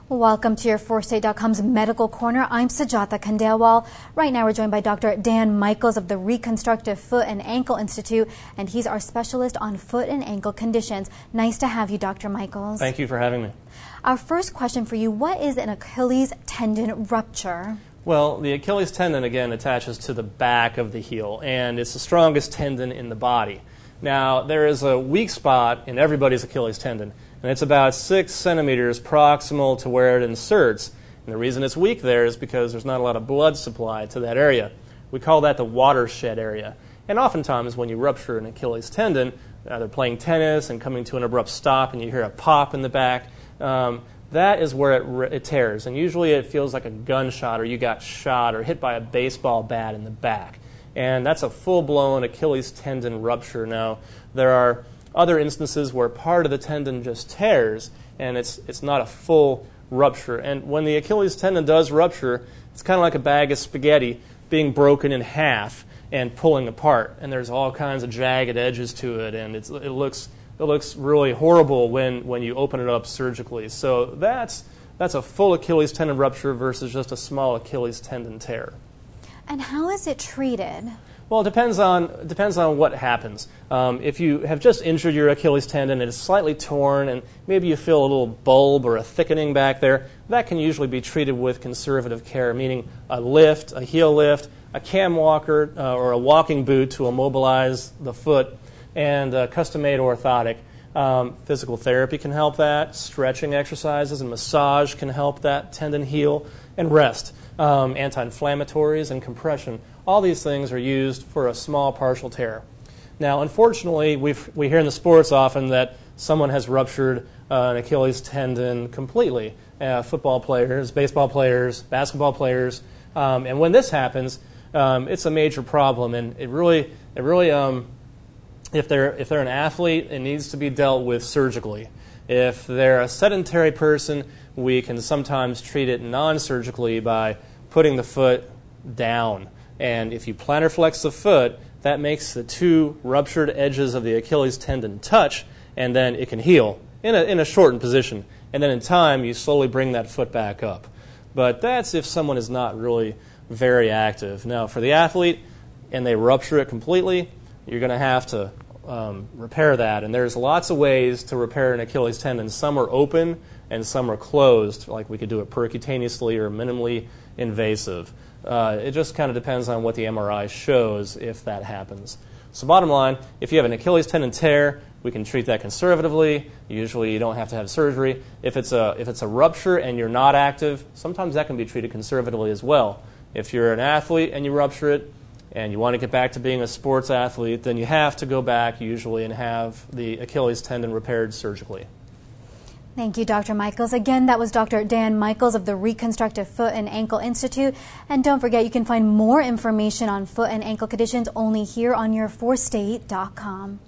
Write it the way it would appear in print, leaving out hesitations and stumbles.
Welcome to your 4state.com's Medical Corner. I'm Sajata Khandelwal. Right now we're joined by Dr. Dan Michaels of the Reconstructive Foot and Ankle Institute, and he's our specialist on foot and ankle conditions. Nice to have you, Dr. Michaels. Thank you for having me. Our first question for you, what is an Achilles tendon rupture? Well, the Achilles tendon, again, attaches to the back of the heel, and it's the strongest tendon in the body. Now, there is a weak spot in everybody's Achilles tendon, and it's about 6 centimeters proximal to where it inserts. And the reason it's weak there is because there's not a lot of blood supply to that area. We call that the watershed area. And oftentimes when you rupture an Achilles tendon, they're playing tennis and coming to an abrupt stop and you hear a pop in the back, that is where it tears. And usually it feels like a gunshot, or you got shot or hit by a baseball bat in the back. And that's a full-blown Achilles tendon rupture. Now, there are other instances where part of the tendon just tears, and it's not a full rupture. And when the Achilles tendon does rupture, it's kind of like a bag of spaghetti being broken in half and pulling apart. And there's all kinds of jagged edges to it, and it looks really horrible when you open it up surgically. So that's a full Achilles tendon rupture versus just a small Achilles tendon tear. And how is it treated? Well, it depends on what happens. If you have just injured your Achilles tendon and it's slightly torn and maybe you feel a little bulb or a thickening back there, that can usually be treated with conservative care, meaning a lift, a heel lift, a cam walker, or a walking boot to immobilize the foot, and a custom-made orthotic. Physical therapy can help that. Stretching exercises and massage can help that tendon heal, and rest. Anti-inflammatories and compression. All these things are used for a small partial tear. Now, unfortunately, we hear in the sports often that someone has ruptured an Achilles tendon completely. Football players, baseball players, basketball players. And when this happens, it's a major problem. And it really if they're an athlete, it needs to be dealt with surgically. If they're a sedentary person, we can sometimes treat it non-surgically by putting the foot down. And if you plantar flex the foot, that makes the two ruptured edges of the Achilles tendon touch, and then it can heal in a shortened position. And then in time, you slowly bring that foot back up. But that's if someone is not really very active. Now, for the athlete, and they rupture it completely, you're going to have to repair that. And there's lots of ways to repair an Achilles tendon. Some are open and some are closed, like we could do it percutaneously or minimally invasive. It just kind of depends on what the MRI shows if that happens. So bottom line, if you have an Achilles tendon tear, we can treat that conservatively. Usually you don't have to have surgery. If it's a rupture and you're not active, sometimes that can be treated conservatively as well. If you're an athlete and you rupture it, and you want to get back to being a sports athlete, then you have to go back usually and have the Achilles tendon repaired surgically. Thank you, Dr. Michaels. Again, that was Dr. Dan Michaels of the Reconstructive Foot and Ankle Institute. And don't forget, you can find more information on foot and ankle conditions only here on your 4state.com.